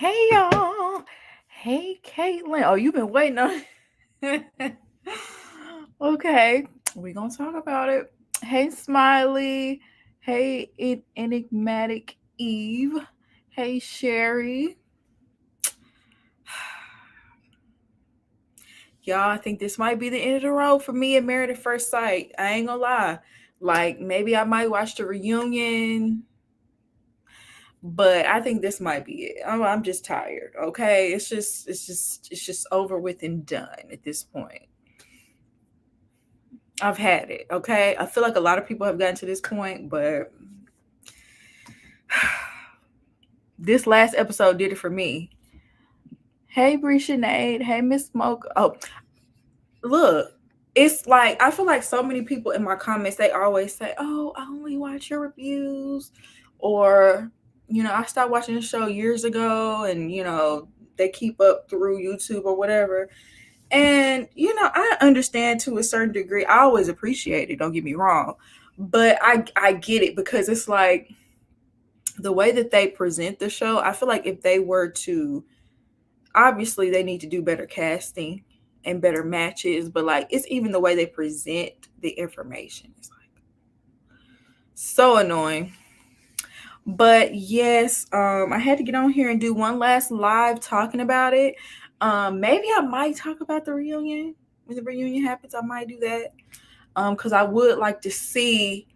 Hey y'all. Hey Caitlin. Oh, you've been waiting on Okay. We're gonna talk about it. Hey Smiley. Hey Enigmatic Eve. Hey Sherry. Y'all, I think this might be the end of the road for me and Married at First Sight. I ain't gonna lie. Like maybe I might watch the reunion, but I think this might be it. I'm just tired. Okay, it's just over with and done at this point. I've had it. Okay, I feel like a lot of people have gotten to this point, but this last episode did it for me. Hey, Bree Sinead. Hey, Miss Smoke. Oh, look. It's like I feel like so many people in my comments they always say, "Oh, I only watch your reviews," or I stopped watching the show years ago, and they keep up through YouTube or whatever. And I understand to a certain degree. I always appreciate it. Don't get me wrong, but I get it because it's like the way that they present the show. I feel like if they were to, obviously they need to do better casting and better matches, but like it's even the way they present the information. It's like so annoying. But yes, I had to get on here and do one last live talking about it. Maybe I might talk about the reunion. When the reunion happens, I might do that. Because I would like to see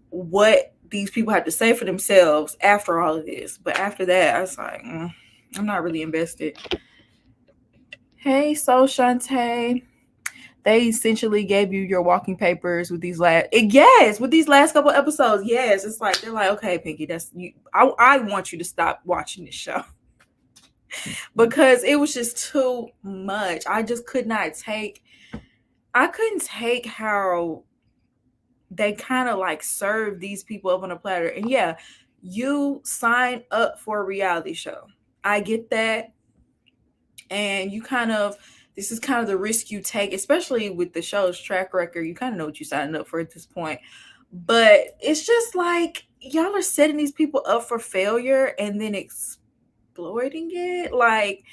what these people have to say for themselves after all of this. But after that, I was like, I'm not really invested. Hey, so Shantae. They essentially gave you your walking papers with these with these last couple episodes. Yes, it's like they're like, okay, Pinky, that's you. I want you to stop watching this show because it was just too much. I just could not take. I couldn't take how they kind of like serve these people up on a platter. And yeah, you sign up for a reality show. I get that. And this is kind of the risk you take, especially with the show's track record. You kind of know what you signed up for at this point. But it's just like y'all are setting these people up for failure and then exploiting it. Like,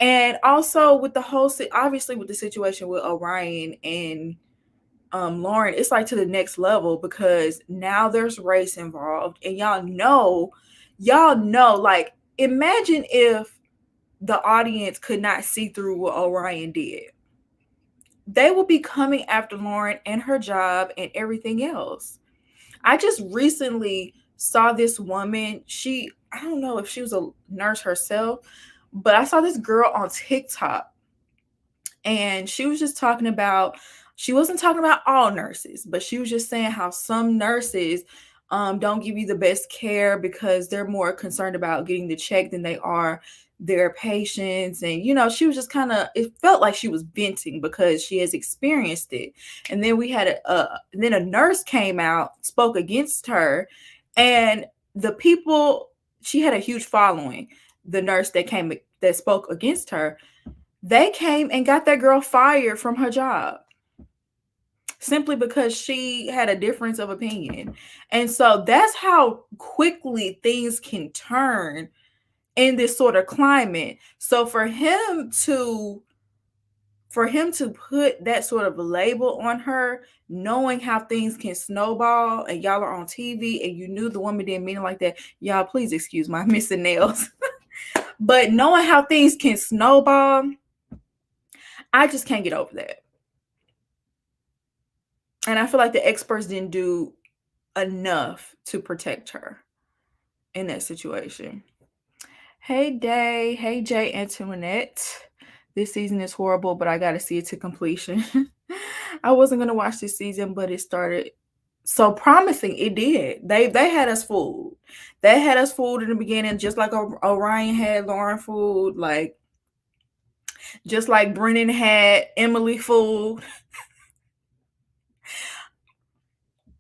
and also with the whole, obviously with the situation with Orion and Lauren, it's like to the next level because now there's race involved, and y'all know, like imagine if the audience could not see through what Orion did. They will be coming after Lauren and her job and everything else. I just recently saw this woman. I don't know if she was a nurse herself, but I saw this girl on TikTok and she was just talking about, she wasn't talking about all nurses, but she was just saying how some nurses don't give you the best care because they're more concerned about getting the check than they are their patients. And she was just kind of, it felt like she was venting because she has experienced it. And then we had then a nurse came out, spoke against her, and the people, she had a huge following. The nurse that spoke against her, they came and got that girl fired from her job simply because she had a difference of opinion. And so that's how quickly things can turn in this sort of climate. So for him to put that sort of label on her, knowing how things can snowball, and y'all are on TV and you knew the woman didn't mean it like that. Y'all, please excuse my missing nails. But knowing how things can snowball, I just can't get over that. And I feel like the experts didn't do enough to protect her in that situation. Hey, Day. Hey, Jay Antoinette. This season is horrible, but I got to see it to completion. I wasn't going to watch this season, but it started so promising. It did. They had us fooled. They had us fooled in the beginning, just like Orion had Lauren fooled, like just like Brennan had Emily fooled.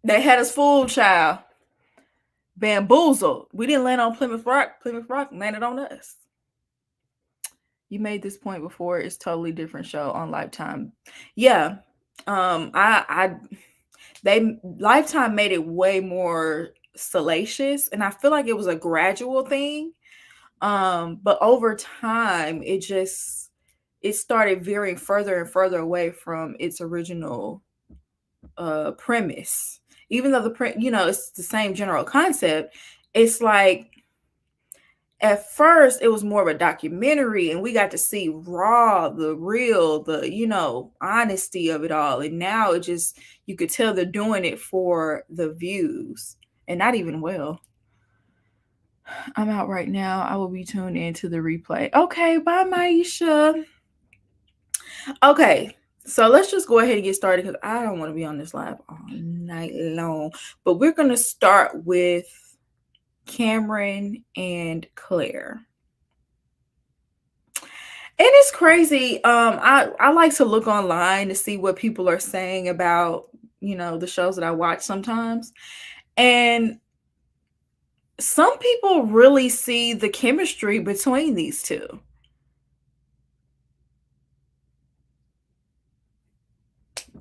They had us fooled, child. Bamboozled. We didn't land on Plymouth Rock. Plymouth Rock landed on us. You made this point before. It's totally different show on Lifetime. Yeah. Lifetime made it way more salacious, and I feel like it was a gradual thing. But over time, it started veering further and further away from its original premise. Even though it's the same general concept, it's like at first it was more of a documentary and we got to see raw, the real, the honesty of it all. And now you could tell they're doing it for the views and not even well. I'm out right now. I will be tuned into the replay. Okay, bye, Maisha. Okay, so let's just go ahead and get started because I don't want to be on this live all night long. But we're going to start with Cameron and Claire. And it's crazy. I like to look online to see what people are saying about, the shows that I watch sometimes. And some people really see the chemistry between these two.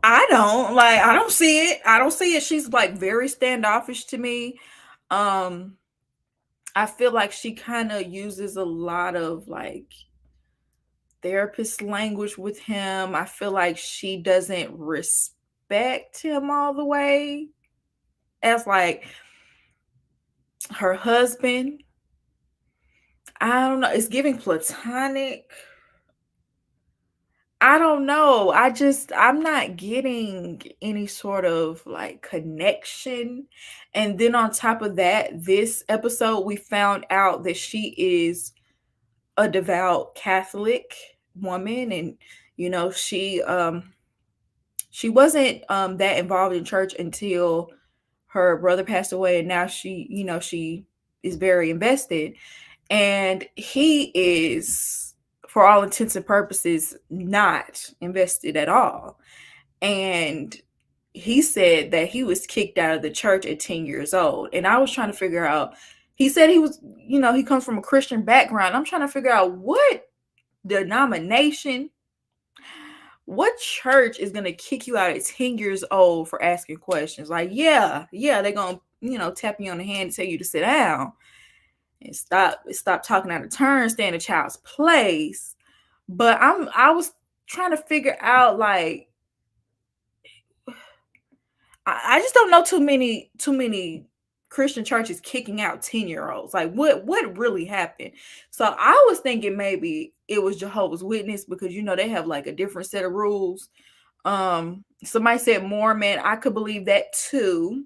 I don't see it. I don't see it. She's like very standoffish to me. I feel like she kind of uses a lot of like therapist language with him. I feel like she doesn't respect him all the way as like her husband. I don't know. It's giving platonic. I don't know. I'm not getting any sort of like connection. And then on top of that, this episode, we found out that she is a devout Catholic woman. And, she wasn't that involved in church until her brother passed away. And now she is very invested. And he is, for all intents and purposes, not invested at all. And he said that he was kicked out of the church at 10 years old. And I was trying to figure out, he said he was, he comes from a Christian background. I'm trying to figure out what denomination, what church is going to kick you out at 10 years old for asking questions. Like, yeah, they're going to, tap you on the hand and tell you to sit down and stop talking out of turn, stay in a child's place. But I was trying to figure out, like, I just don't know too many Christian churches kicking out 10-year-olds. Like, what really happened? So I was thinking maybe it was Jehovah's Witness because they have like a different set of rules. Somebody said Mormon. I could believe that too.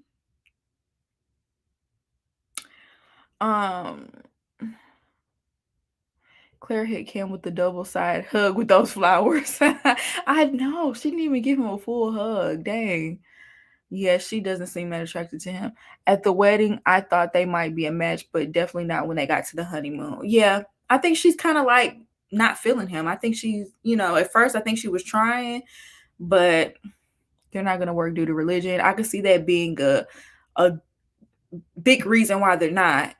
Claire hit Cam with the double side hug with those flowers. I know. She didn't even give him a full hug. Dang. Yeah, she doesn't seem that attracted to him. At the wedding, I thought they might be a match, but definitely not when they got to the honeymoon. Yeah, I think she's kind of like not feeling him. I think she's, at first I think she was trying, but they're not going to work due to religion. I could see that being a big reason why they're not.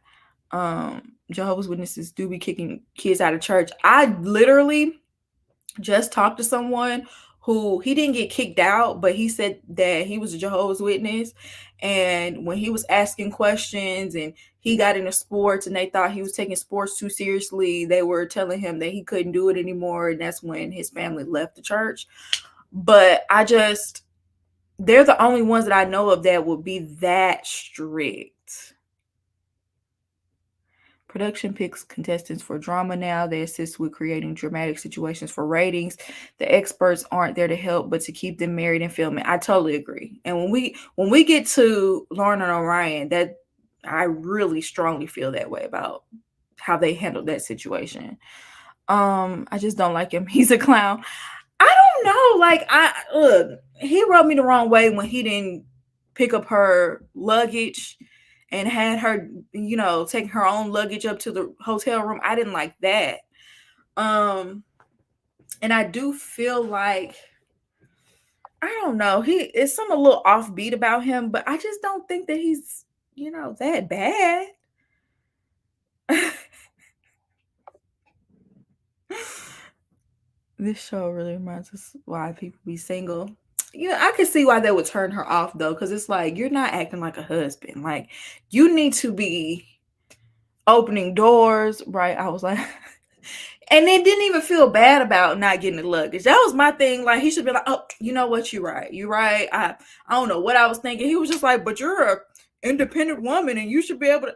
Jehovah's Witnesses do be kicking kids out of church. I literally just talked to someone who he didn't get kicked out, but he said that he was a Jehovah's Witness. And when he was asking questions and he got into sports and they thought he was taking sports too seriously, they were telling him that he couldn't do it anymore. And that's when his family left the church. But they're the only ones that I know of that would be that strict. Production picks contestants for drama now. They assist with creating dramatic situations for ratings. The experts aren't there to help, but to keep them married and filming. I totally agree. And when we get to Lauren and Orion, that I really strongly feel that way about how they handled that situation. I just don't like him. He's a clown. I don't know. Like he rubbed me the wrong way when he didn't pick up her luggage and had her, taking her own luggage up to the hotel room. I didn't like that. And I do feel like, I don't know, it's something a little offbeat about him, but I just don't think that he's, that bad. This show really reminds us why people be single. I can see why that would turn her off though, because it's like you're not acting like a husband. Like you need to be opening doors, right? I was like, and then didn't even feel bad about not getting the luggage. That was my thing. Like, he should be like, oh, you know what? You're right. You're right. I don't know what I was thinking. He was just like, but you're a independent woman and you should be able to.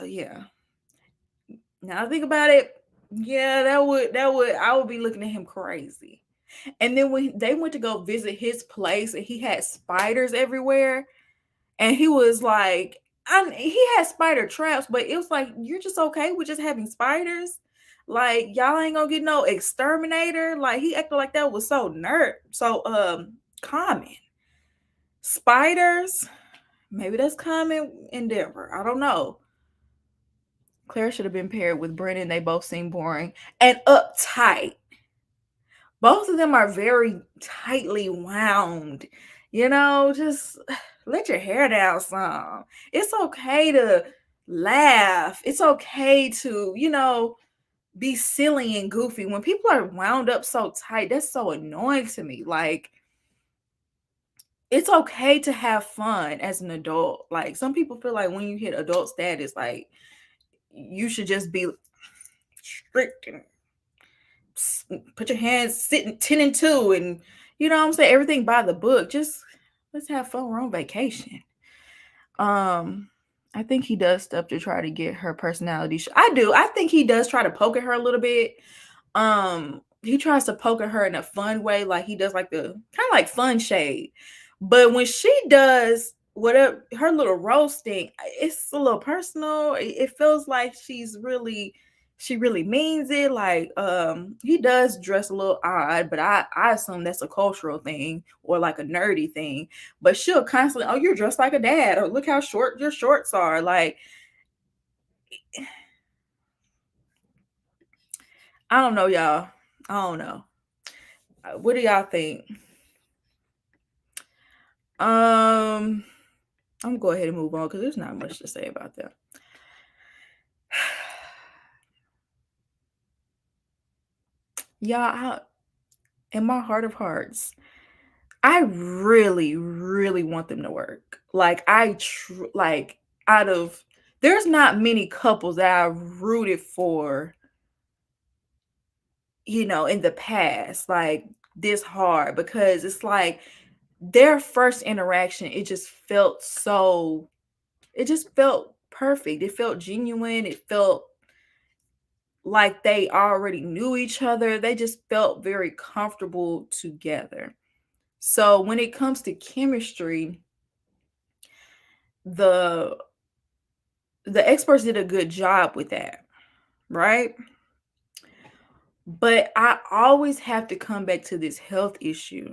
Yeah. Now I think about it. Yeah, I would be looking at him crazy. And then when they went to go visit his place and he had spiders everywhere, and he was like, he had spider traps, but it was like, you're just okay with just having spiders? Like, y'all ain't gonna get no exterminator? Like, he acted like that was so common. Spiders, maybe that's common in Denver. I don't know. Claire should have been paired with Brennan. They both seem boring and uptight. Both of them are very tightly wound. Just let your hair down some. It's okay to laugh. It's okay to, be silly and goofy. When people are wound up so tight, that's so annoying to me. Like, it's okay to have fun as an adult. Like, some people feel like when you hit adult status, like, you should just be strict and put your hands sitting 10 and 2 and you know what I'm saying, everything by the book. Just let's have fun. We're on vacation. I think he does stuff to try to get her personality. I do. I think he does try to poke at her a little bit. He tries to poke at her in a fun way, like he does like the kind of like fun shade. But when she does whatever her little roasting, it's a little personal. It feels like she really means it. Like, he does dress a little odd, but I assume that's a cultural thing or like a nerdy thing. But she'll constantly, oh, you're dressed like a dad, or look how short your shorts are. Like, I don't know, y'all. I don't know. What do y'all think? I'm gonna go ahead and move on because there's not much to say about that. Y'all, in my heart of hearts, I really, really want them to work. Like, out of there's not many couples that I rooted for, in the past, like this hard, because it's like their first interaction, it just felt perfect. It felt genuine. It felt like they already knew each other. They just felt very comfortable together. So when it comes to chemistry, the experts did a good job with that, right? But I always have to come back to this health issue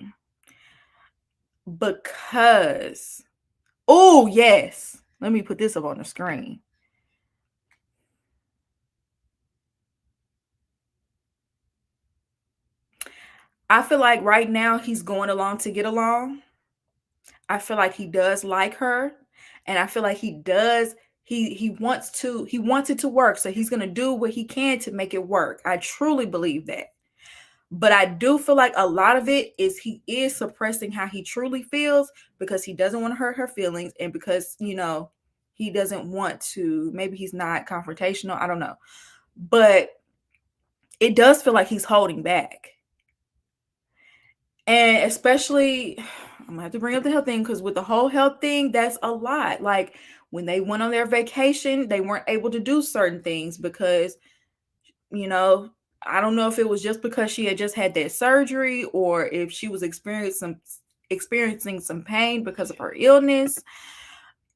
because, oh, yes, let me put this up on the screen. I feel like right now he's going along to get along. I feel like he does like her, and I feel like he does. He wants it to work, so he's gonna do what he can to make it work. I truly believe that. But I do feel like a lot of it is he is suppressing how he truly feels because he doesn't want to hurt her feelings, and because he doesn't want to. Maybe he's not confrontational. I don't know, but it does feel like he's holding back. And especially, I'm gonna have to bring up the health thing because with the whole health thing, that's a lot. Like, when they went on their vacation, they weren't able to do certain things because, I don't know if it was just because she had just had that surgery or if she was experiencing some pain because of her illness.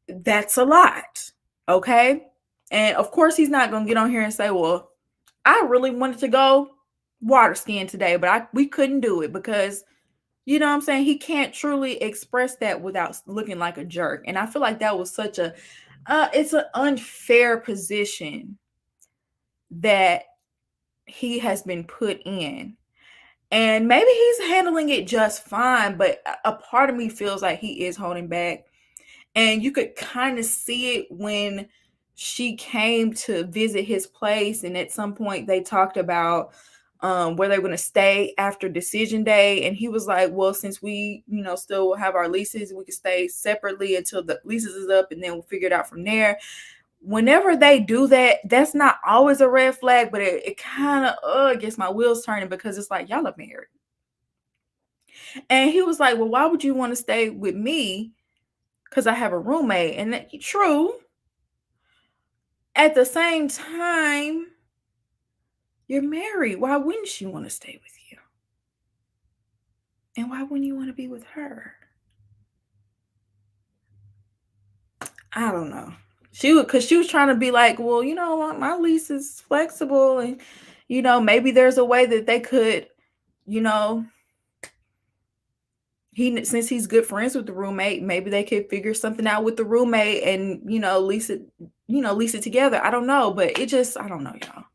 That's a lot. Okay. And of course, he's not gonna get on here and say, well, I really wanted to go water skiing today, but we couldn't do it because you know what I'm saying? He can't truly express that without looking like a jerk. And I feel like that was it's an unfair position that he has been put in. And maybe he's handling it just fine, but a part of me feels like he is holding back. And you could kind of see it when she came to visit his place. And at some point they talked about where they were going to stay after decision day. And he was like, well, since we, still have our leases, we can stay separately until the leases is up, and then we'll figure it out from there. Whenever they do that, that's not always a red flag, but it kind of gets my wheels turning, because it's like, y'all are married. And he was like, well, why would you want to stay with me? Because I have a roommate. And that, true. At the same time, you're married. Why wouldn't she want to stay with you? And why wouldn't you want to be with her? I don't know. She was trying to be like, well, my lease is flexible, and maybe there's a way that they could, since he's good friends with the roommate, maybe they could figure something out with the roommate and lease it together. I don't know, but I don't know, y'all.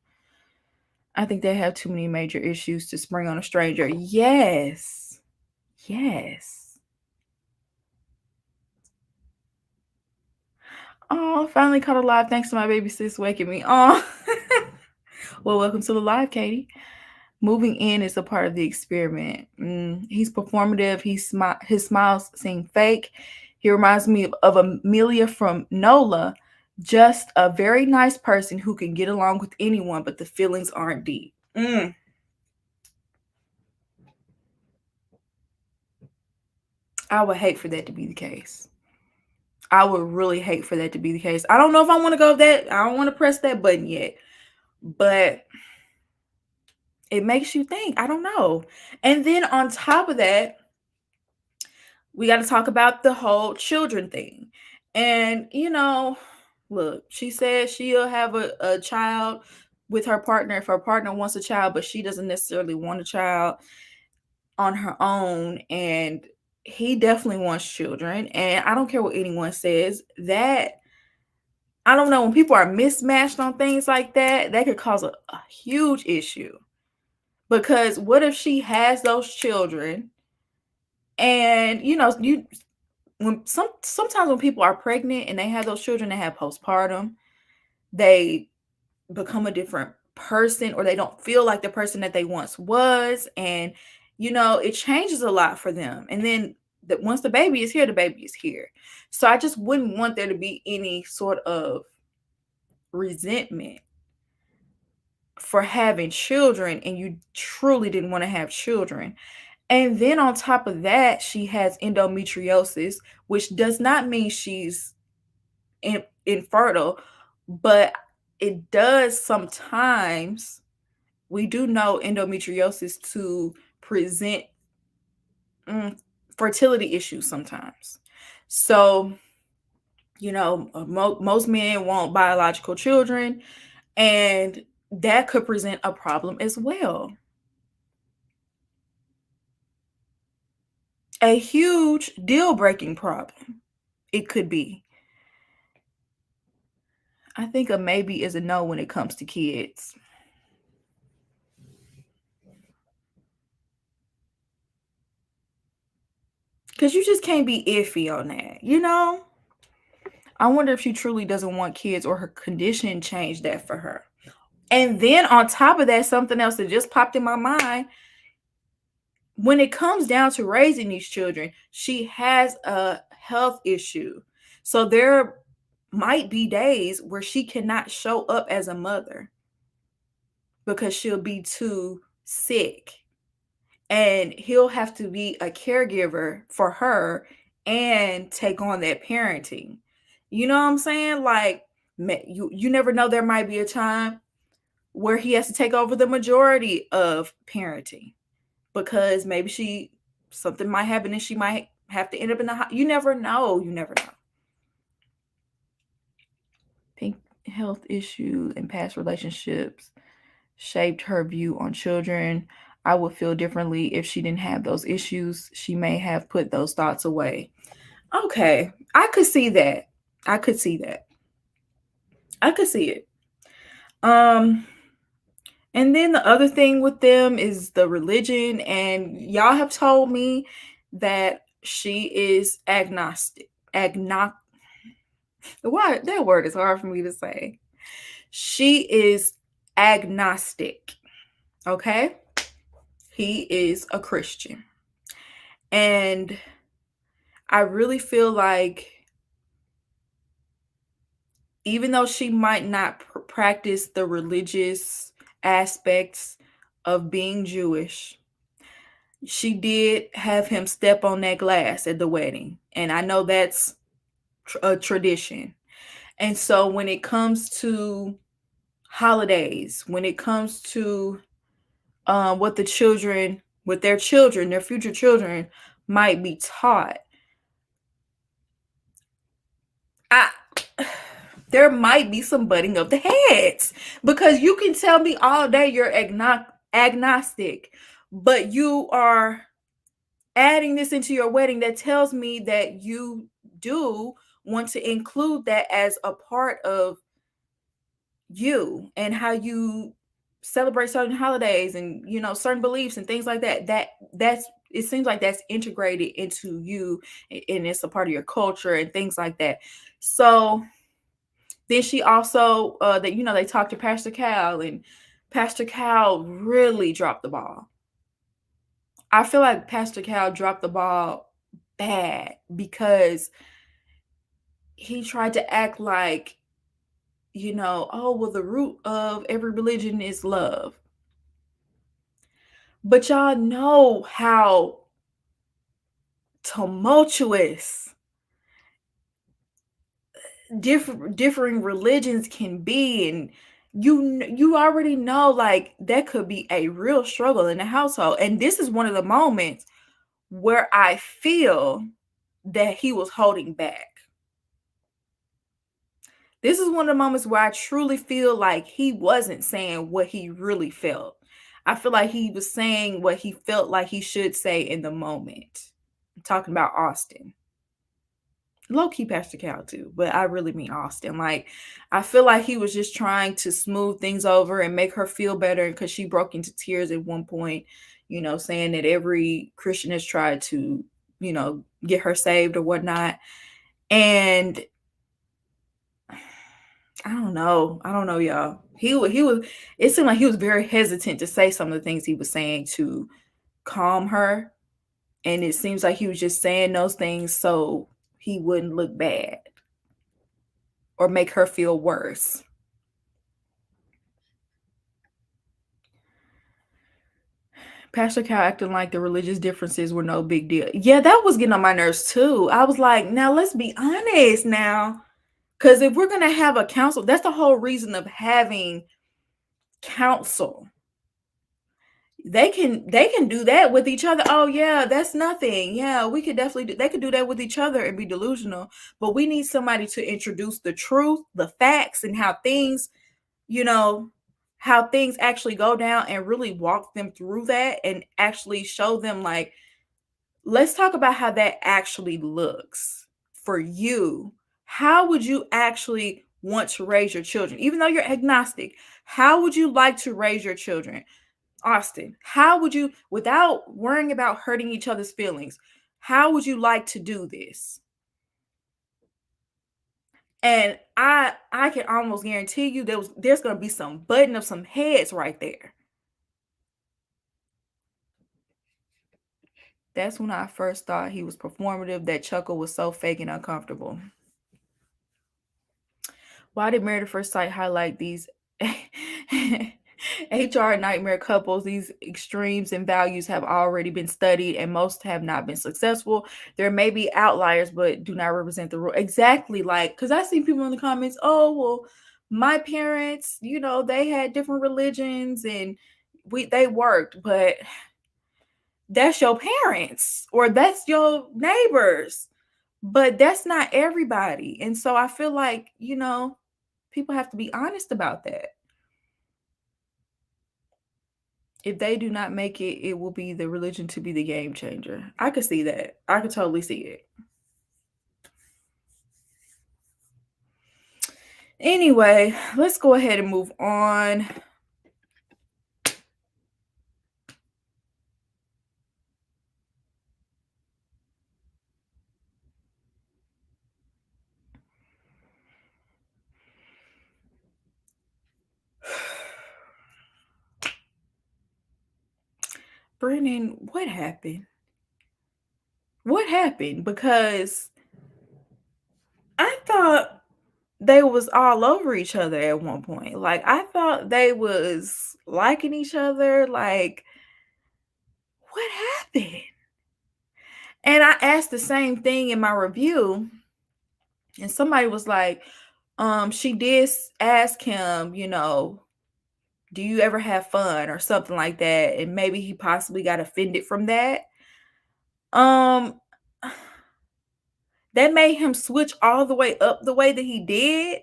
I think they have too many major issues to spring on a stranger. Yes. Oh, finally caught alive thanks to my baby sis waking me. Oh. Well, welcome to the live, Katie. Moving in is a part of the experiment. He's performative. His smiles seem fake. He reminds me of Amelia from NOLA, just a very nice person who can get along with anyone, but the feelings aren't deep. I would hate for that to be the case. I would really hate for that to be the case. I don't know if I want to go that. I don't want to press that button yet, but it makes you think. I don't know. And then on top of that, we got to talk about the whole children thing. And, look, she said she'll have a child with her partner if her partner wants a child, but she doesn't necessarily want a child on her own. And he definitely wants children. And I don't care what anyone says, that I don't know, when people are mismatched on things like that, that could cause a huge issue. Because what if she has those children and sometimes when people are pregnant and they have those children, they have postpartum, they become a different person, or they don't feel like the person that they once was, and it changes a lot for them. And then once the baby is here, the baby is here. So I just wouldn't want there to be any sort of resentment for having children and you truly didn't want to have children. And then on top of that, she has endometriosis, which does not mean she's infertile, but it does sometimes. We do know endometriosis to present fertility issues sometimes. So, most men want biological children, and that could present a problem as well. A huge deal-breaking problem. It could be. I think a maybe is a no when it comes to kids. Because you just can't be iffy on that, I wonder if she truly doesn't want kids, or her condition changed that for her. And then on top of that, something else that just popped in my mind. When it comes down to raising these children, she has a health issue. So there might be days where she cannot show up as a mother because she'll be too sick. And he'll have to be a caregiver for her and take on that parenting. You know what I'm saying? Like, you never know, there might be a time where he has to take over the majority of parenting, because maybe something might happen and she might have to end up in the hospital. You never know. Think health issues and past relationships shaped her view on children. I would feel differently if she didn't have those issues. She may have put those thoughts away. Okay, I could see that. I could see it. And then the other thing with them is the religion, and y'all have told me that she is agnostic. Why that word is hard for me to say. She is agnostic. Okay? He is a Christian. And I really feel like even though she might not practice the religious aspects of being Jewish, she did have him step on that glass at the wedding. And I know that's a tradition. And so when it comes to holidays, when it comes to what the children, their future children might be taught, I there might be some butting of the heads, because you can tell me all day you're agnostic, but you are adding this into your wedding that tells me that you do want to include that as a part of you and how you celebrate certain holidays and certain beliefs and things like that. That's it seems like that's integrated into you, and it's a part of your culture and things like that. So then she also that they talked to Pastor Cal, and Pastor Cal really dropped the ball. I feel like Pastor Cal dropped the ball bad, because he tried to act like, oh, well, the root of every religion is love. But y'all know how tumultuous differing religions can be, and you already know, like, that could be a real struggle in the household. And this is one of the moments where I feel that he was holding back. This is one of the moments where I truly feel like he wasn't saying what he really felt. I feel like he was saying what he felt like he should say in the moment. I'm talking about Austin. Low-key Pastor Cal too, but I really mean Austin. Like, I feel like he was just trying to smooth things over and make her feel better, because she broke into tears at one point, saying that every Christian has tried to, get her saved or whatnot. And I don't know, y'all. He was. It seemed like he was very hesitant to say some of the things he was saying to calm her, and it seems like he was just saying those things so he wouldn't look bad or make her feel worse. Pastor Cal acting like the religious differences were no big deal. Yeah, that was getting on my nerves too. I was like, now let's be honest now. Because if we're going to have a council, that's the whole reason of having council. They can do that with each other. Oh yeah, that's nothing. Yeah, we could definitely they could do that with each other and be delusional. But we need somebody to introduce the truth, the facts, and how things, how things actually go down, and really walk them through that and actually show them, like, let's talk about how that actually looks for you. How would you actually want to raise your children? Even though you're agnostic, how would you like to raise your children? Austin, how would you, without worrying about hurting each other's feelings, how would you like to do this? And I can almost guarantee you there's going to be some button of some heads right there. That's when I first thought he was performative. That chuckle was so fake and uncomfortable. Why did Married at First Sight highlight these HR nightmare couples? These extremes in values have already been studied, and most have not been successful. There may be outliers, but do not represent the rule. Exactly, like, because I see people in the comments, oh, well, my parents, they had different religions and they worked, but that's your parents or that's your neighbors, but that's not everybody. And so I feel like, people have to be honest about that. If they do not make it, it will be the religion to be the game changer. I could see that. I could totally see it. Anyway, let's go ahead and move on. Brennan, what happened? What happened? Because I thought they was all over each other at one point. Like, I thought they was liking each other. Like, what happened? And I asked the same thing in my review, and somebody was like, she did ask him, do you ever have fun or something like that? And maybe he possibly got offended from that. That made him switch all the way up the way that he did.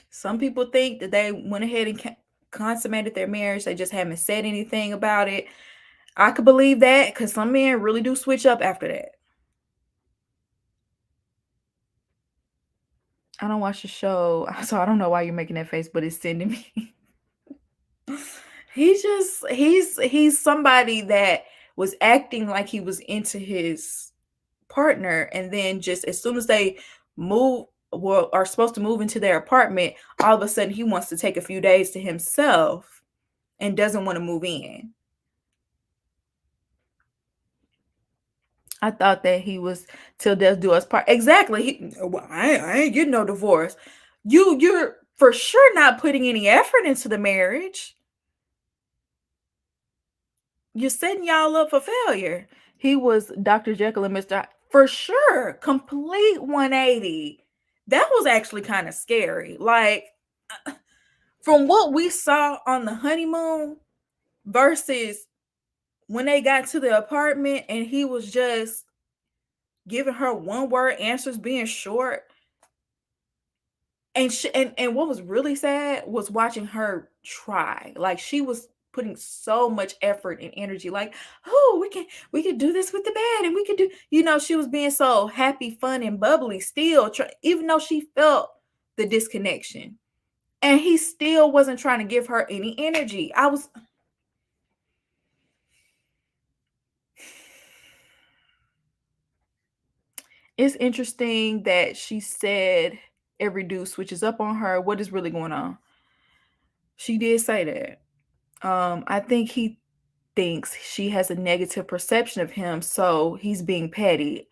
Some people think that they went ahead and consummated their marriage. They just haven't said anything about it. I could believe that because some men really do switch up after that. I don't watch the show, so I don't know why you're making that face, but it's sending me. He's somebody that was acting like he was into his partner, and then just as soon as they are supposed to move into their apartment, all of a sudden he wants to take a few days to himself and doesn't want to move in. I thought that he was till death do us part. Exactly. I ain't getting no divorce. You're for sure not putting any effort into the marriage. You're setting y'all up for failure. He was Dr. Jekyll and Mr. For sure. Complete 180. That was actually kind of scary. Like, from what we saw on the honeymoon versus when they got to the apartment and he was just giving her one word answers, being short. And what was really sad was watching her try. Like, she was putting so much effort and energy. Like, oh, we can do this with the bed, and we could do. She was being so happy, fun, and bubbly. Still, even though she felt the disconnection, and he still wasn't trying to give her any energy. It's interesting that she said every dude switches up on her. What is really going on? She did say that. I think he thinks she has a negative perception of him, so he's being petty.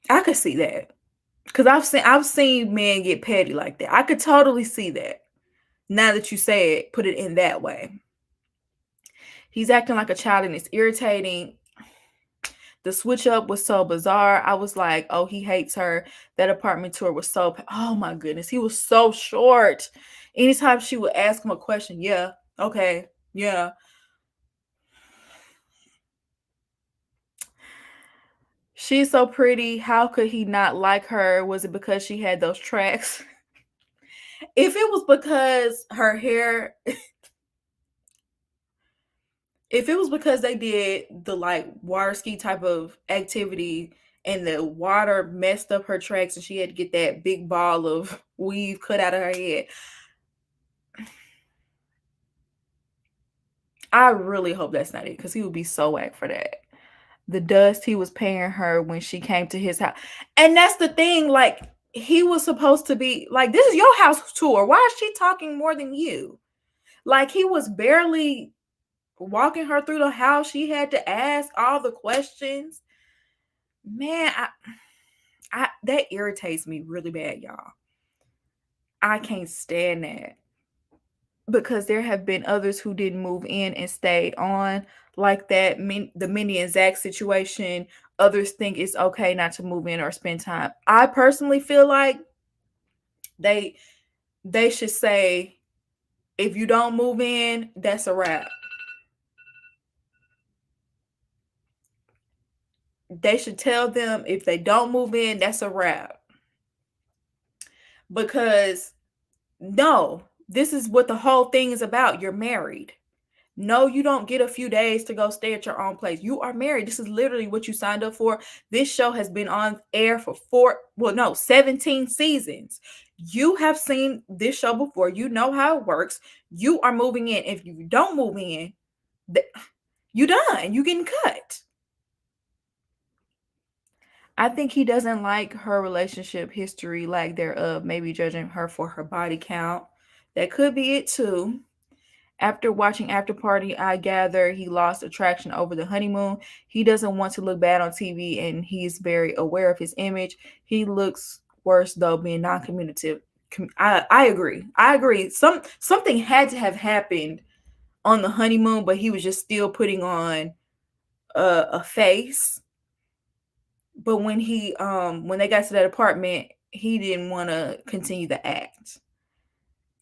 I could see that because I've seen men get petty like that. I could totally see that. Now that you say it, put it in that way. He's acting like a child and it's irritating. The switch up was so bizarre. I was like, oh, he hates her. That apartment tour was oh my goodness. He was so short. Anytime she would ask him a question, yeah, okay, yeah. She's so pretty. How could he not like her? Was it because she had those tracks? If it was because her hair, if it was because they did the like water ski type of activity and the water messed up her tracks and she had to get that big ball of weave cut out of her head, I really hope that's not it because he would be so whack for that. The dust he was paying her when she came to his house. And that's the thing, like, he was supposed to be like, this is your house tour. Why is she talking more than you? Like, he was barely walking her through the house. She had to ask all the questions. Man, I that irritates me really bad, y'all. I can't stand that. Because there have been others who didn't move in and stayed on like that. The Minnie and Zach situation, others think it's okay not to move in or spend time. I personally feel like they should say, if you don't move in, that's a wrap. They should tell them if they don't move in, that's a wrap. Because no, this is what the whole thing is about. You're married. No, you don't get a few days to go stay at your own place. You are married. This is literally what you signed up for. This show has been on air for 17 seasons. You have seen this show before. You know how it works. You are moving in. If you don't move in, you done. You getting cut. I think he doesn't like her relationship history, lack thereof, maybe judging her for her body count. That could be it too. After watching After Party, I gather he lost attraction over the honeymoon. He doesn't want to look bad on TV and he's very aware of his image. He looks worse though being non-communicative. I agree. I agree. Something had to have happened on the honeymoon, but he was just still putting on a face. But when they got to that apartment, he didn't want to continue the act.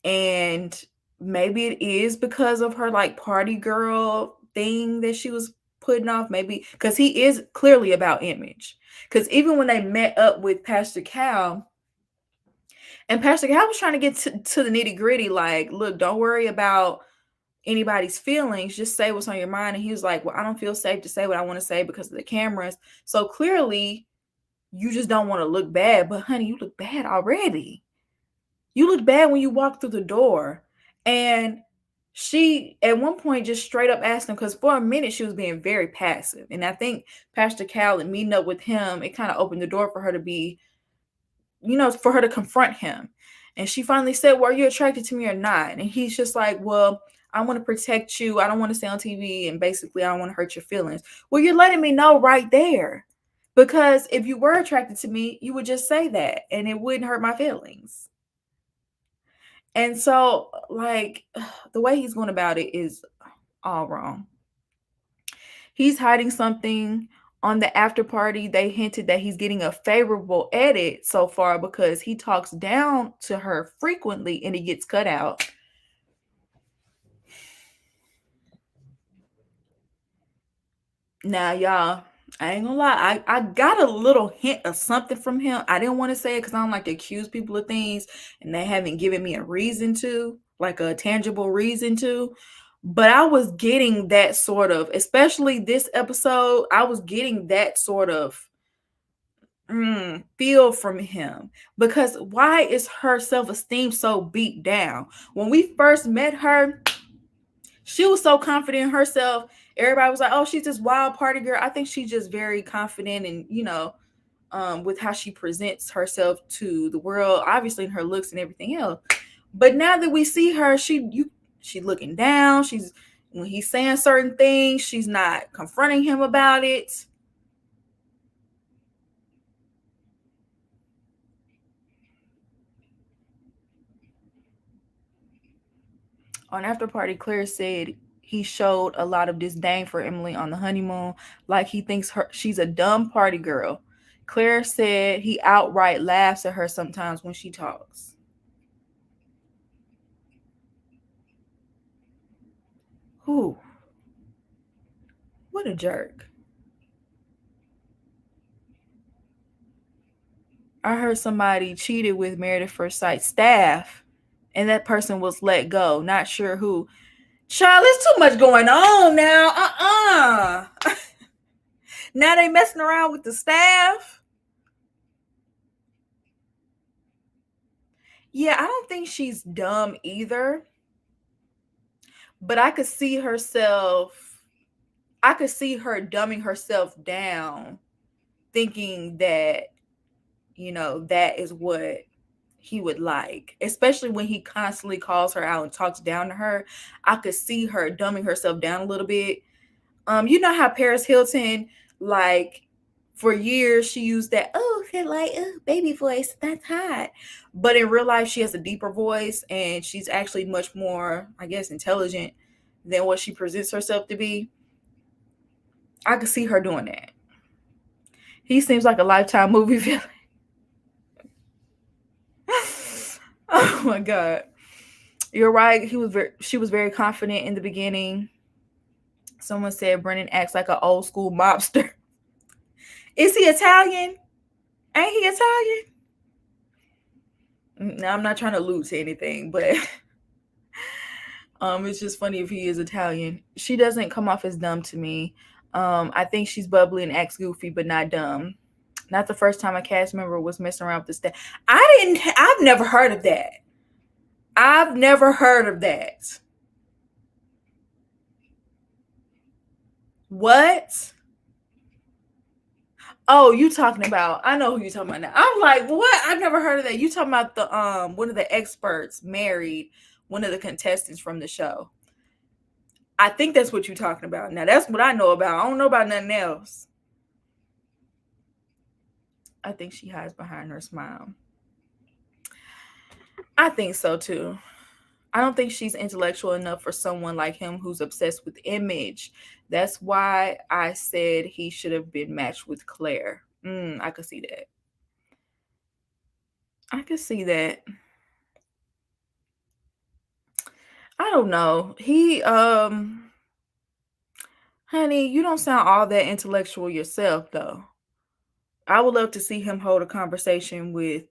And maybe it is because of her like party girl thing that she was putting off, maybe because he is clearly about image. Because even when they met up with Pastor Cal, and Pastor Cal was trying to get to the nitty gritty, like, look, don't worry about anybody's feelings, just say what's on your mind. And he was like, well, I don't feel safe to say what I want to say because of the cameras. So clearly you just don't want to look bad. But honey, you look bad already. You look bad when you walk through the door. And she at one point just straight up asked him, because for a minute she was being very passive. And I think Pastor Cal and meeting up with him, it kind of opened the door for her to be, for her to confront him. And she finally said, well, are you attracted to me or not? And he's just like, well, I want to protect you. I don't want to stay on TV. And basically, I don't want to hurt your feelings. Well, you're letting me know right there. Because if you were attracted to me, you would just say that and it wouldn't hurt my feelings. And so, like, the way he's going about it is all wrong. He's hiding something. On the after party, they hinted that he's getting a favorable edit so far because he talks down to her frequently and he gets cut out. Now, y'all, I ain't gonna lie. I got a little hint of something from him. I didn't want to say it because I don't like to accuse people of things and they haven't given me a reason to, like a tangible reason to. But I was getting that sort of, especially this episode, I was getting that sort of feel from him. Because why is her self-esteem so beat down? When we first met her, she was so confident in herself. Everybody was like, oh, she's this wild party girl. I think she's just very confident and, with how she presents herself to the world, obviously in her looks and everything else. But now that we see her, she's looking down. When he's saying certain things, she's not confronting him about it. On After Party, Claire said he showed a lot of disdain for Emily on the honeymoon, like he thinks she's a dumb party girl. Claire said he outright laughs at her sometimes when she talks. Whew. What a jerk. I heard somebody cheated with Married at First Sight staff, and that person was let go. Not sure who. Child, there's too much going on now. Now they messing around with the staff. Yeah, I don't think she's dumb either. But I could see her dumbing herself down, thinking that, that is what he would like, especially when he constantly calls her out and talks down to her. I could see her dumbing herself down a little bit. You know how Paris Hilton, like, for years she used that baby voice, that's hot, but in real life she has a deeper voice and she's actually much more, I guess, intelligent than what she presents herself to be. I could see her doing that. He seems like a Lifetime movie villain. Oh my god, you're right. She was very confident in the beginning. Someone said Brennan acts like an old school mobster. Is he Italian? Ain't he Italian? Now, I'm not trying to allude to anything, but it's just funny if he is Italian. She doesn't come off as dumb to me. I think she's bubbly and acts goofy, but not dumb. Not the first time a cast member was messing around with the staff. I've never heard of that. I've never heard of that. What? Oh, you talking about? I know who you talking about now. I'm like, what? I've never heard of that. You talking about the one of the experts married one of the contestants from the show. I think that's what you're talking about. Now that's what I know about. I don't know about nothing else. I think she hides behind her smile. I think so too. I don't think she's intellectual enough for someone like him who's obsessed with image. That's why I said he should have been matched with Claire. I could see that. I could see that. I don't know. Honey, you don't sound all that intellectual yourself though. I would love to see him hold a conversation with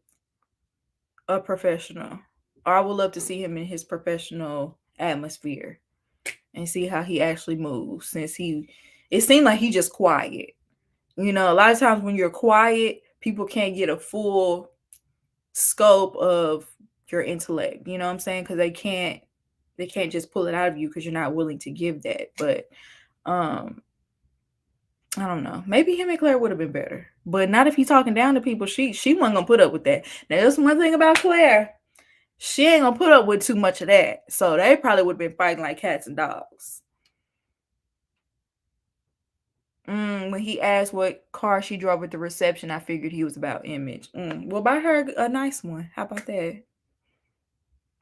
a professional. Or I would love to see him in his professional atmosphere and see how he actually moves, since it seemed like he just quiet. You know, a lot of times when you're quiet, people can't get a full scope of your intellect. You know what I'm saying? Because they can't just pull it out of you because you're not willing to give that. But I don't know. Maybe him and Claire would have been better, but not if he's talking down to people. She wasn't gonna put up with that. Now, that's one thing about Claire. She ain't gonna put up with too much of that. So they probably would have been fighting like cats and dogs. When he asked what car she drove at the reception, I figured he was about image. Well, buy her a nice one. How about that?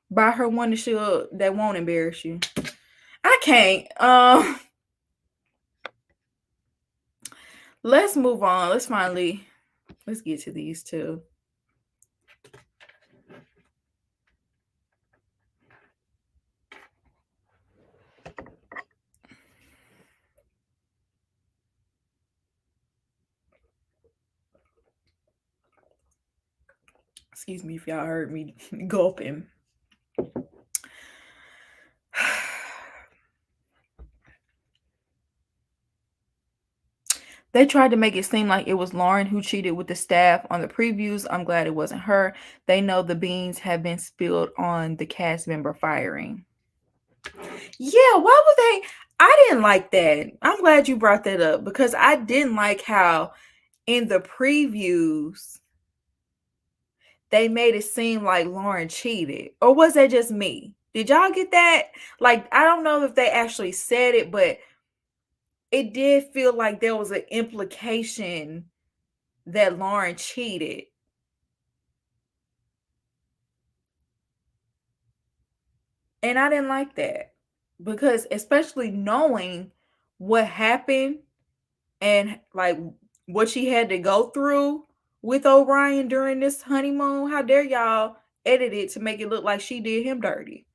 Buy her one that won't embarrass you. I can't. Let's move on. Let's get to these two. Excuse me if y'all heard me gulping. They tried to make it seem like it was Lauren who cheated with the staff on the previews. I'm glad it wasn't her. They know the beans have been spilled on the cast member firing. Yeah, why would they? I didn't like that. I'm glad you brought that up because I didn't like how in the previews they made it seem like Lauren cheated. Or was that just me? Did y'all get that? Like, I don't know if they actually said it, but it did feel like there was an implication that Lauren cheated. And I didn't like that because, especially knowing what happened and like what she had to go through with Orion during this honeymoon, how dare y'all edit it to make it look like she did him dirty?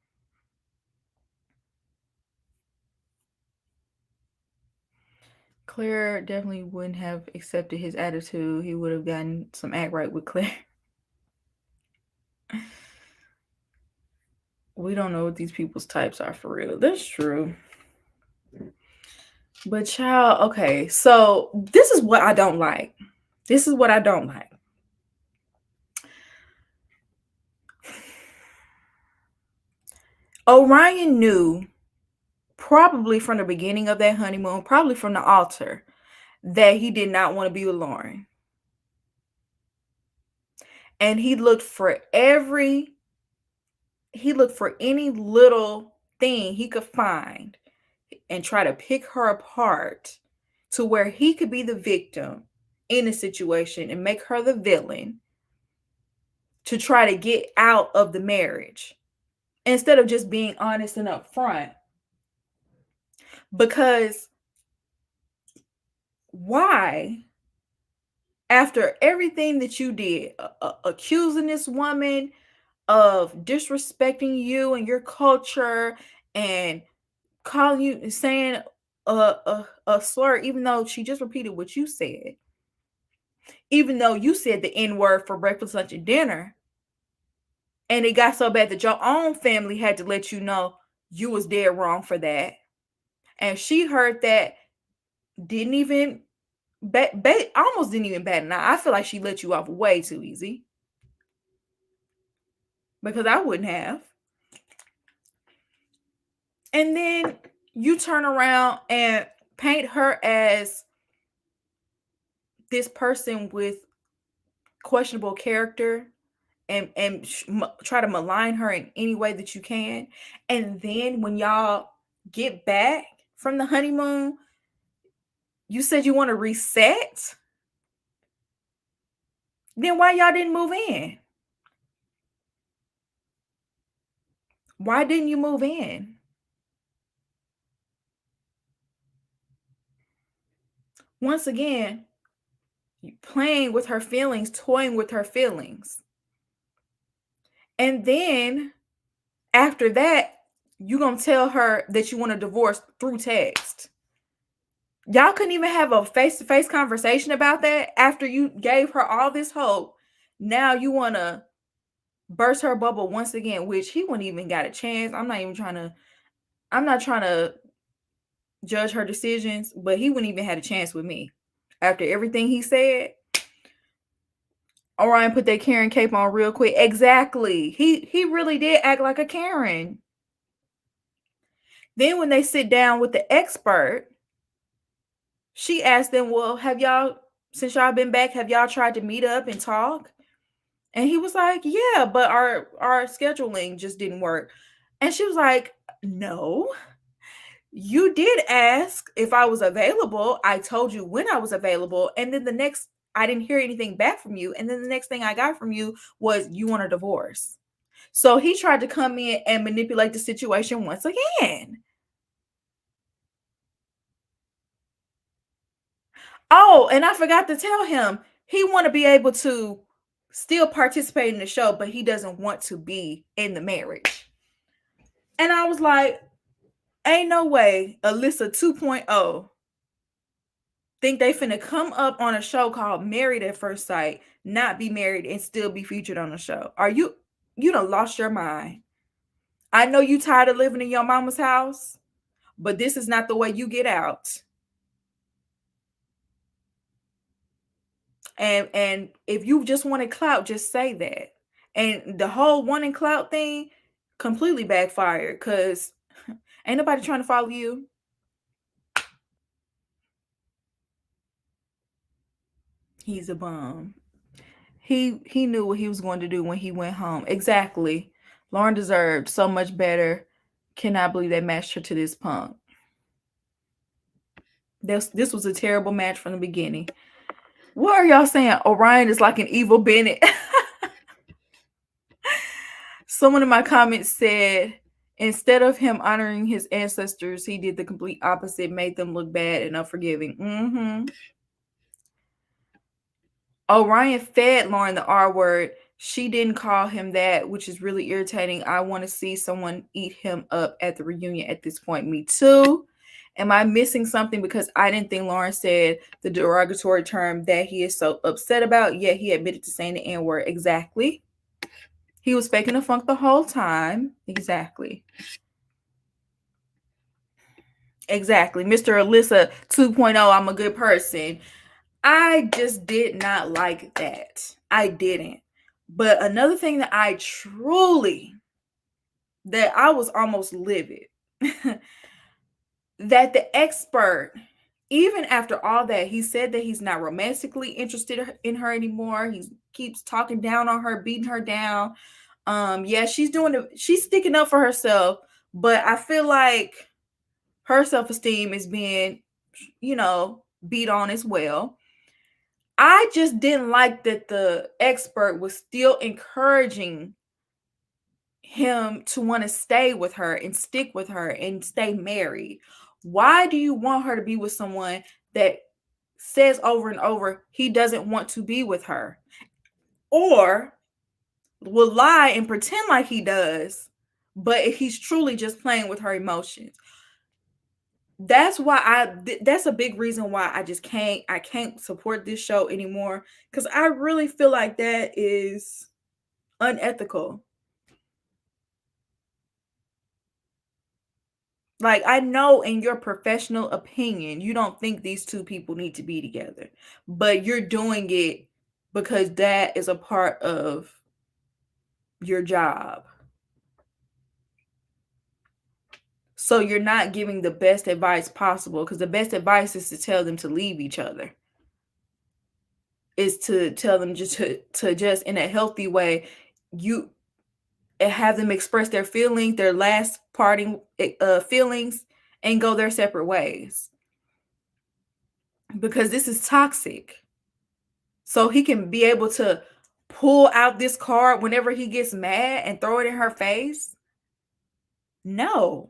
Claire definitely wouldn't have accepted his attitude. He would have gotten some act right with Claire. We don't know what these people's types are for real. That's true. But child, okay, so this is what I don't like. This is what I don't like. Orion knew, probably from the beginning of that honeymoon, probably from the altar, that he did not want to be with Lauren. And he looked for any little thing he could find and try to pick her apart to where he could be the victim in a situation and make her the villain to try to get out of the marriage instead of just being honest and upfront. Because why, after everything that you did, accusing this woman of disrespecting you and your culture and calling you and saying a slur, even though she just repeated what you said, even though you said the N-word for breakfast, lunch, and dinner, and it got so bad that your own family had to let you know you was dead wrong for that. And she heard that, didn't even almost didn't even bat an eye. I feel like she let you off way too easy, because I wouldn't have. And then you turn around and paint her as this person with questionable character and try to malign her in any way that you can, and then when y'all get back from the honeymoon, you said you want to reset, then why y'all didn't move in? Why didn't you move in? Once again, playing with her feelings, toying with her feelings. And then after that, you gonna tell her that you want a divorce through text. Y'all couldn't even have a face-to-face conversation about that after you gave her all this hope. Now you want to burst her bubble once again, which he wouldn't even got a chance. I'm not trying to judge her decisions, but he wouldn't even had a chance with me. After everything he said, Orion put that Karen cape on real quick. Exactly. He really did act like a Karen. Then when they sit down with the expert, she asked them, well, since y'all been back, have y'all tried to meet up and talk? And he was like, yeah, but our scheduling just didn't work. And she was like, no, you did ask if I was available. I told you when I was available. And then I didn't hear anything back from you. And then the next thing I got from you was you want a divorce. So he tried to come in and manipulate the situation once again. Oh, and I forgot to tell him he want to be able to still participate in the show, but he doesn't want to be in the marriage. And I was like, ain't no way Alyssa 2.0 think they finna come up on a show called Married at First Sight, not be married and still be featured on the show. You done lost your mind. I know you tired of living in your mama's house, but this is not the way you get out. And if you just wanted clout, just say that. And the whole wanting clout thing completely backfired because ain't nobody trying to follow you. He's a bum. He knew what he was going to do when he went home. Exactly. Lauren deserved so much better. Cannot believe they matched her to this punk. This was a terrible match from the beginning. What are y'all saying? Orion is like an evil Bennett. Someone in my comments said, instead of him honoring his ancestors, he did the complete opposite, made them look bad and unforgiving. Orion fed Lauren the R word. She didn't call him that, which is really irritating. I want to see someone eat him up at the reunion at this point. Me too. Am I missing something? Because I didn't think Lauren said the derogatory term that he is so upset about, yet he admitted to saying the N-word. Exactly. He was faking the funk the whole time. Exactly. Mr. Alyssa 2.0, I'm a good person. I just did not like that. I didn't. But another thing that I was almost livid, that the expert, even after all that, he said that he's not romantically interested in her anymore. He keeps talking down on her, beating her down. Yeah, she's sticking up for herself, but I feel like her self-esteem is being, beat on as well. I just didn't like that the expert was still encouraging him to want to stay with her and stick with her and stay married. Why do you want her to be with someone that says over and over he doesn't want to be with her, or will lie and pretend like he does, but he's truly just playing with her emotions? That's a big reason why I can't support this show anymore, because I really feel like that is unethical. Like, I know in your professional opinion, you don't think these two people need to be together, but you're doing it because that is a part of your job. So you're not giving the best advice possible, because the best advice is to tell them to leave each other. is to tell them just to just in a healthy way, you have them express their feelings, their last parting feelings, and go their separate ways. Because this is toxic. So he can be able to pull out this card whenever he gets mad and throw it in her face. No.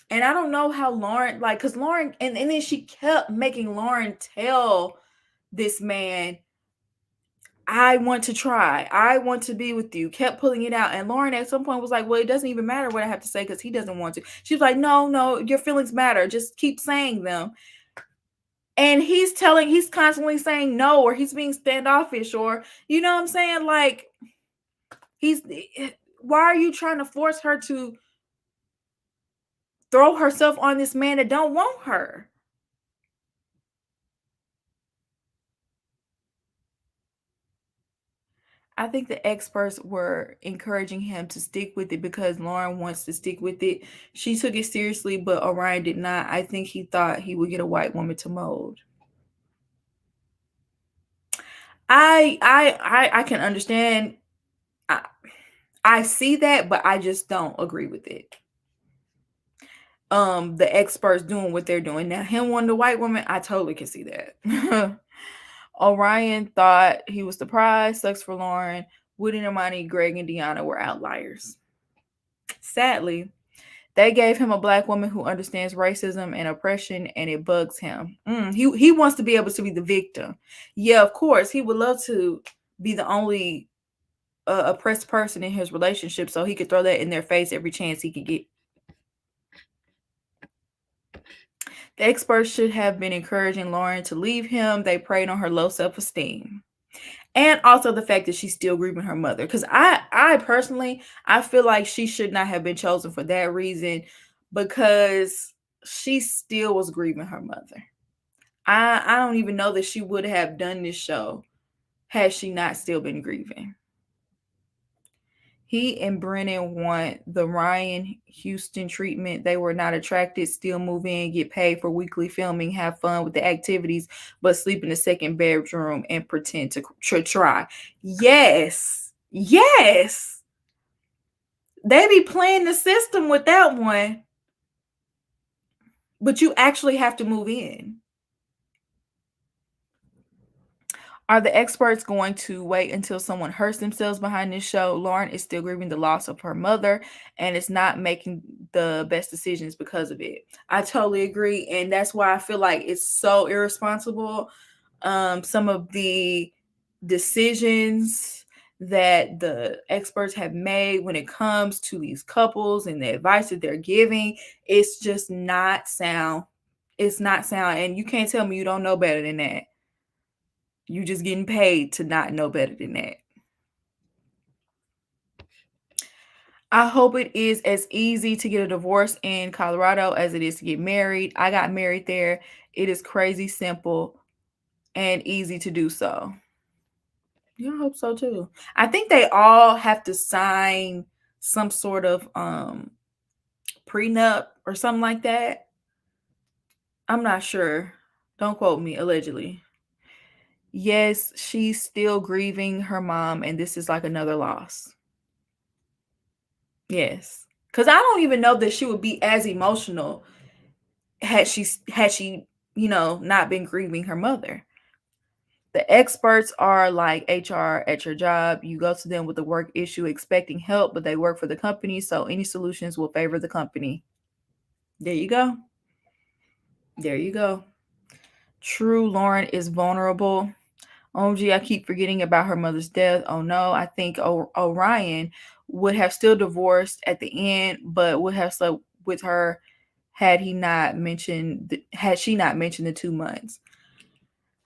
And I don't know how Lauren, like, because Lauren, and then she kept making Lauren tell this man, I want to try. I want to be with you. Kept pulling it out. And Lauren at some point was like, well, it doesn't even matter what I have to say because he doesn't want to. She was like, no, your feelings matter. Just keep saying them. And he's constantly saying no, or he's being standoffish, or, you know what I'm saying? Like, why are you trying to force her to throw herself on this man that don't want her? I think the experts were encouraging him to stick with it because Lauren wants to stick with it. She took it seriously, but Orion did not. I think he thought he would get a white woman to mold. I can understand. I see that, but I just don't agree with it. The experts doing what they're doing now. Him wanting a white woman, I totally can see that. Orion thought he was the prize. Sucks for Lauren. Woody and Hermione, Greg, and Deanna were outliers. Sadly, they gave him a black woman who understands racism and oppression, and it bugs him. He wants to be able to be the victim. Yeah, of course, he would love to be the only oppressed person in his relationship, so he could throw that in their face every chance he could get. The experts should have been encouraging Lauren to leave him. They preyed on her low self-esteem. And also the fact that she's still grieving her mother. Because I personally, I feel like she should not have been chosen for that reason, because she still was grieving her mother. I don't even know that she would have done this show had she not still been grieving. He and Brennan want the Ryan Houston treatment. They were not attracted, still move in, get paid for weekly filming, have fun with the activities, but sleep in the second bedroom and pretend to try. Yes. Yes. They be playing the system with that one. But you actually have to move in. Are the experts going to wait until someone hurts themselves behind this show? Lauren is still grieving the loss of her mother and is not making the best decisions because of it. I totally agree. And that's why I feel like it's so irresponsible. Some of the decisions that the experts have made when it comes to these couples and the advice that they're giving, it's just not sound. It's not sound. And you can't tell me you don't know better than that. You just getting paid to not know better than that. I hope it is as easy to get a divorce in Colorado as it is to get married. I got married there. It is crazy simple and easy to do so. Yeah, I hope so too. I think they all have to sign some sort of prenup or something like that. I'm not sure. Don't quote me, allegedly. Yes, she's still grieving her mom, and this is like another loss. Yes. Because I don't even know that she would be as emotional had she, not been grieving her mother. The experts are like HR at your job. You go to them with a work issue expecting help, but they work for the company, so any solutions will favor the company. There you go. There you go. True, Lauren is vulnerable. OMG, I keep forgetting about her mother's death. Oh no, I think Orion would have still divorced at the end, but would have slept with her had she not mentioned the 2 months.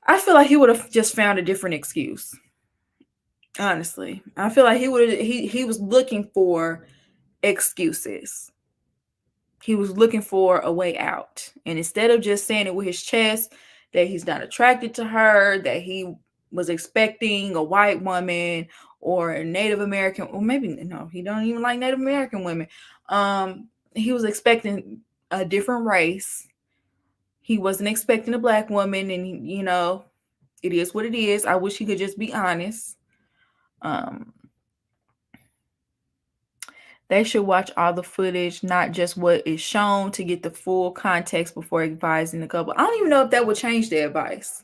I feel like he would have just found a different excuse. Honestly, I feel like he was looking for excuses. He was looking for a way out. And instead of just saying it with his chest that he's not attracted to her, that he was expecting a white woman or a Native American, or maybe no, he don't even like Native American women. He was expecting a different race. He wasn't expecting a black woman, and It is what it is. I wish he could just be honest. They should watch all the footage, not just what is shown, to get the full context before advising the couple. I don't even know if that would change their advice.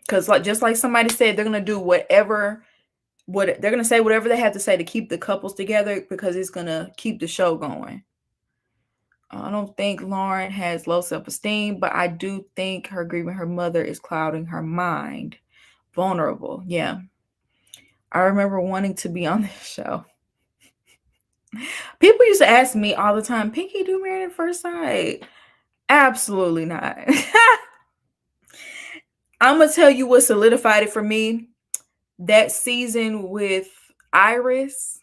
Because just like somebody said, they're gonna do whatever they're gonna say whatever they have to say to keep the couples together, because it's gonna keep the show going. I don't think Lauren has low self-esteem, but I do think her grieving her mother is clouding her mind. Vulnerable, yeah. I remember wanting to be on this show. People used to ask me all the time, Pinky, do Married at First Sight? Absolutely not. I'm gonna tell you what solidified it for me. That season with Iris.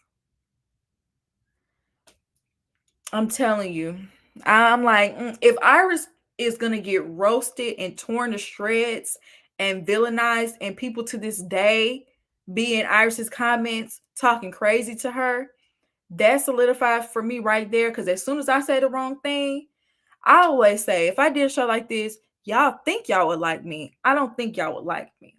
I'm telling you, I'm like, if Iris is gonna get roasted and torn to shreds and villainized, and people to this day be in Iris's comments talking crazy to her, that solidified for me right there. Because as soon as I say the wrong thing, I always say, if I did a show like this, y'all think y'all would like me. I don't think y'all would like me.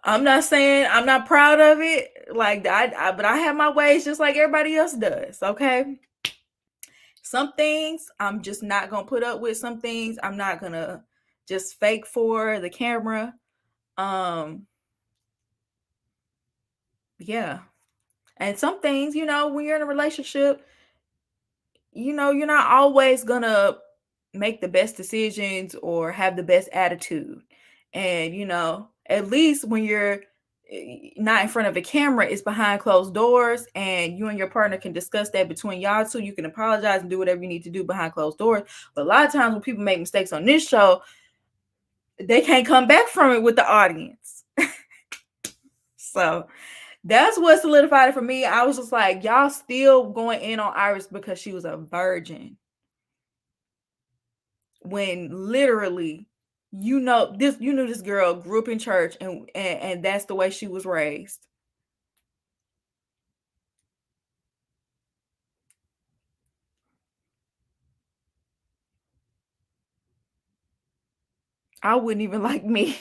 I'm not saying I'm not proud of it, like that, but I have my ways just like everybody else does. Okay, some things I'm just not gonna put up with. Some things I'm not gonna just fake for the camera. Yeah, and some things, when you're in a relationship, you're not always gonna make the best decisions or have the best attitude. And, at least when you're not in front of a camera, it's behind closed doors, and you and your partner can discuss that between y'all two. You can apologize and do whatever you need to do behind closed doors. But a lot of times when people make mistakes on this show, they can't come back from it with the audience. So that's what solidified it for me. I was just like, y'all still going in on Iris because she was a virgin, when literally this girl grew up in church, and that's the way she was raised. I wouldn't even like me.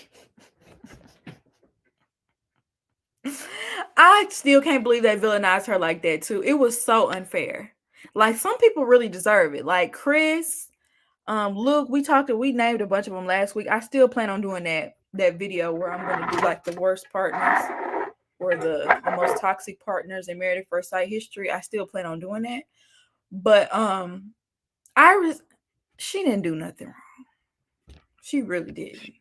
I still can't believe they villainized her like that too. It was so unfair. Like, some people really deserve it. Like Chris, Luke, we named a bunch of them last week. I still plan on doing that video where I'm going to do like the worst partners or the most toxic partners in Married at First Sight history. I still plan on doing that. But Iris, she didn't do nothing wrong. She really didn't.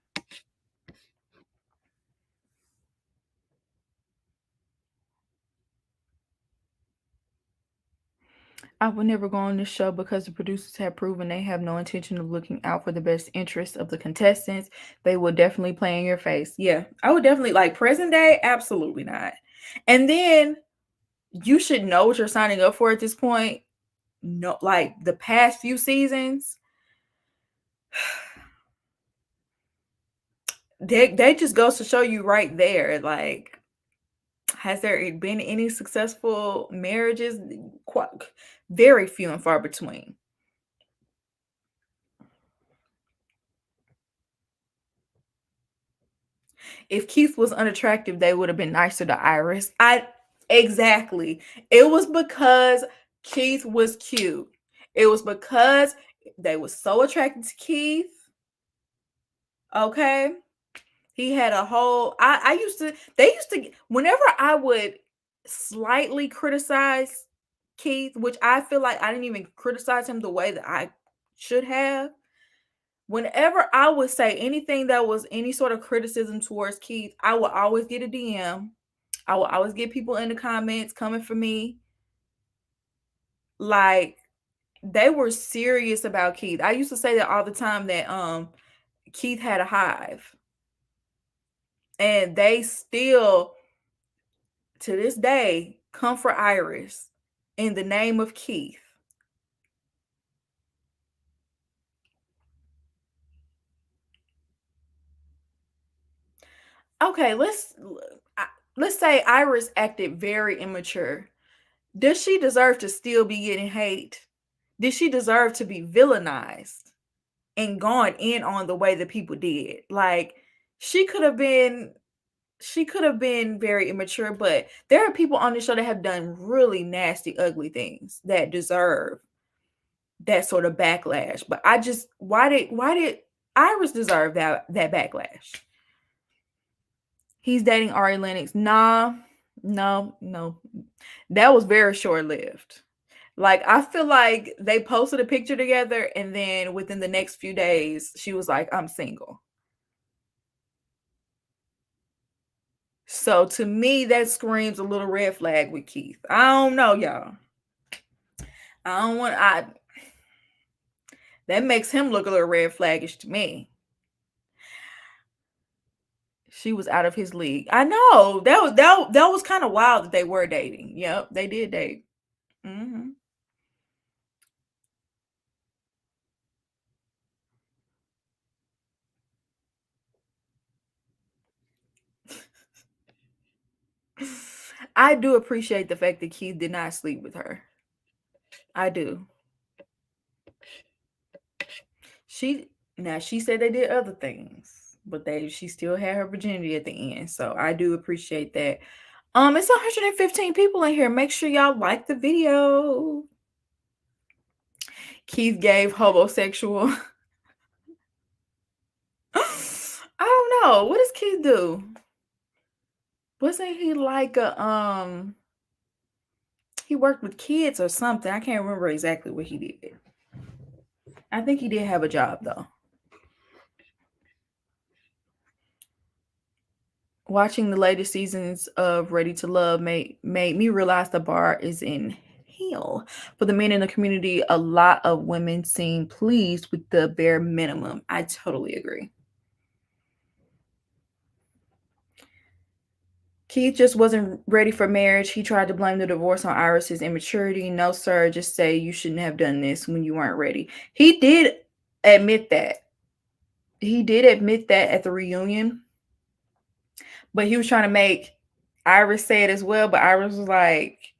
I would never go on this show because the producers have proven they have no intention of looking out for the best interests of the contestants. They will definitely play in your face. Yeah, I would definitely, like, present day, absolutely not. And then you should know what you're signing up for at this point. No, like the past few seasons, they just goes to show you right there, like, has there been any successful marriages? Quite, very few and far between. If Keith was unattractive, they would have been nicer to Iris. Exactly. It was because Keith was cute. It was because they were so attracted to Keith. Okay. He had a whole they used to, whenever I would slightly criticize Keith, which I feel like I didn't even criticize him the way that I should have. Whenever I would say anything that was any sort of criticism towards Keith, I would always get a DM. I will always get people in the comments coming for me. Like, they were serious about Keith. I used to say that all the time, that Keith had a hive. And they still, to this day, come for Iris in the name of Keith. Okay, let's say Iris acted very immature. Does she deserve to still be getting hate? did she deserve to be villainized and gone in on the way that people did? Like, she could have been very immature, but there are people on the show that have done really nasty, ugly things that deserve that sort of backlash. But I just, why did Iris deserve that backlash? He's dating Ari Lennox. Nah, no. That was very short-lived. Like, I feel like they posted a picture together, and then within the next few days, she was like, I'm single. So to me, that screams a little red flag with Keith. I don't know, y'all. That makes him look a little red flaggish to me. She was out of his league. I know. That was kind of wild that they were dating. Yep, they did date. Mm-hmm. I do appreciate the fact that Keith did not sleep with her. I do. She said they did other things, but she still had her virginity at the end. So I do appreciate that. It's 115 people in here. Make sure y'all like the video. Keith gave homosexual. I don't know. What does Keith do? Wasn't he like a he worked with kids or something? I can't remember exactly what he did. I think he did have a job though. Watching the latest seasons of Ready to Love made me realize the bar is in hell. For the men in the community, a lot of women seem pleased with the bare minimum. I totally agree. Keith just wasn't ready for marriage. He tried to blame the divorce on Iris's immaturity. No, sir, just say you shouldn't have done this when you weren't ready. He did admit that. He did admit that at the reunion. But he was trying to make Iris say it as well. But Iris was like,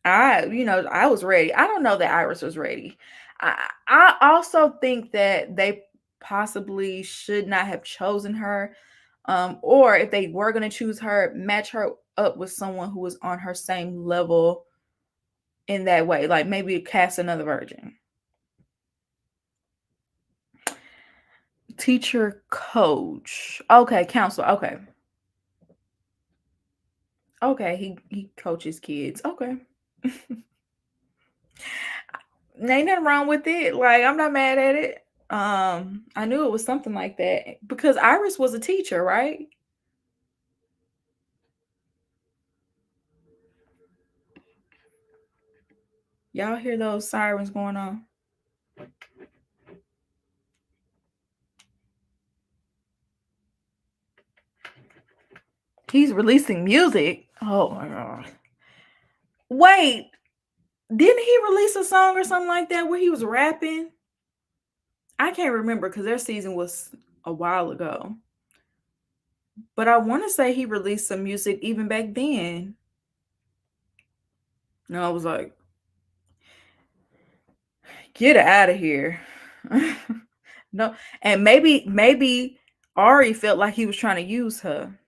I was ready. I don't know that Iris was ready. I also think that they possibly should not have chosen her. Or if they were going to choose her, match her up with someone who was on her same level in that way. Like maybe cast another virgin. Teacher, coach. Okay, counselor. Okay. Okay, he coaches kids. Okay. Ain't nothing wrong with it. Like, I'm not mad at it. I knew it was something like that because Iris was a teacher, right? Y'all hear those sirens going on? He's releasing music. Oh my god. Wait, didn't he release a song or something like that where he was rapping? I can't remember because their season was a while ago. But I want to say he released some music even back then. And I was like, get out of here. No. And maybe Ari felt like he was trying to use her.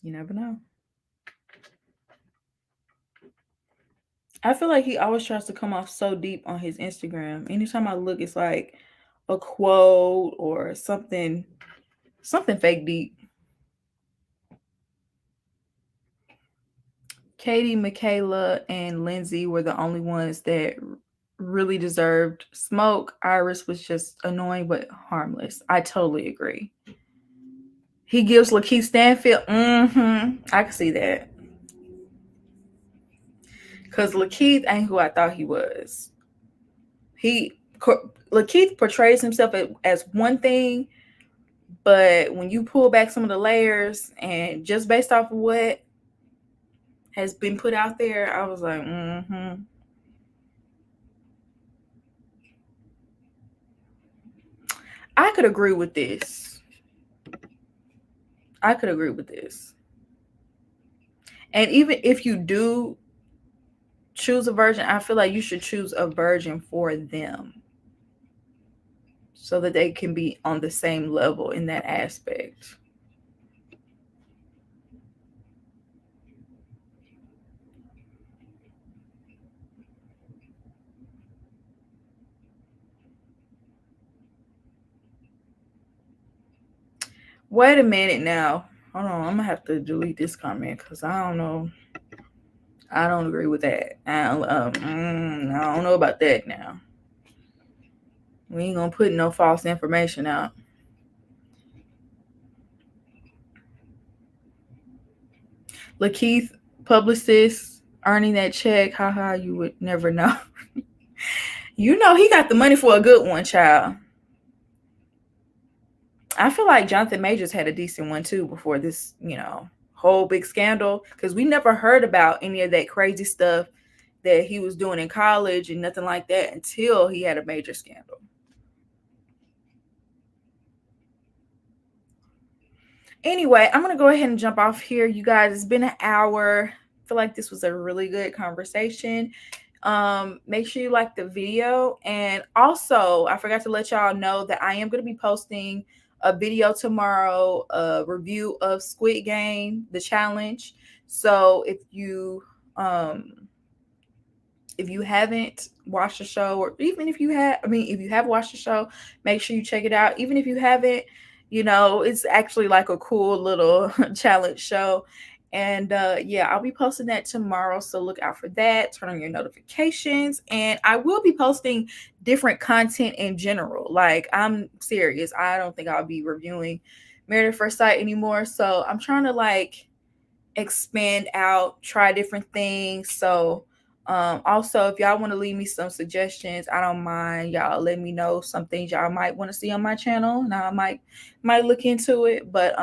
You never know. I feel like he always tries to come off so deep on his Instagram. Anytime I look, it's like a quote or something fake deep. Katie, Michaela, and Lindsay were the only ones that really deserved smoke. Iris was just annoying but harmless. I totally agree. He gives Lakeith Stanfield. I can see that. Because Lakeith ain't who I thought he was. Lakeith portrays himself as one thing, but when you pull back some of the layers and just based off of what has been put out there, I was like, I could agree with this. And even if you do choose a virgin, I feel like you should choose a virgin for them so that they can be on the same level in that aspect. Wait a minute now. Hold on, I'm gonna have to delete this comment because I don't know. I don't agree with that. I don't know about that now. We ain't gonna put no false information out. Lakeith, publicist, earning that check. Haha, you would never know. You know he got the money for a good one, child. I feel like Jonathan Majors had a decent one too before this, whole big scandal, because we never heard about any of that crazy stuff that he was doing in college and nothing like that until he had a major scandal. Anyway, I'm going to go ahead and jump off here. You guys, it's been an hour. I feel like this was a really good conversation. Make sure you like the video. And also, I forgot to let y'all know that I am going to be posting a video tomorrow, a review of Squid Game, the challenge. So if you haven't watched the show, or even if you have watched the show, make sure you check it out. Even if you haven't, it's actually like a cool little challenge show. And I'll be posting that tomorrow, so look out for that. Turn on your notifications, and I will be posting different content in general. Like, I'm serious, I don't think I'll be reviewing Married at First Sight anymore, so I'm trying to like expand out, try different things. So also, if y'all want to leave me some suggestions, I don't mind. Y'all let me know some things y'all might want to see on my channel, and I might look into it. But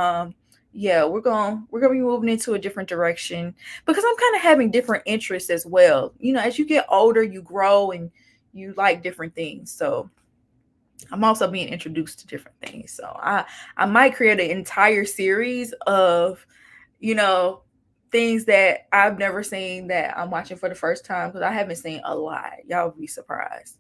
we're gonna be moving into a different direction because I'm kind of having different interests as well. As you get older, you grow and you like different things. So I'm also being introduced to different things. So I might create an entire series of things that I've never seen that I'm watching for the first time, because I haven't seen a lot. Y'all will be surprised.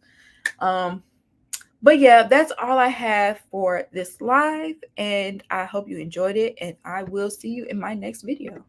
But yeah, that's all I have for this live, and I hope you enjoyed it, and I will see you in my next video.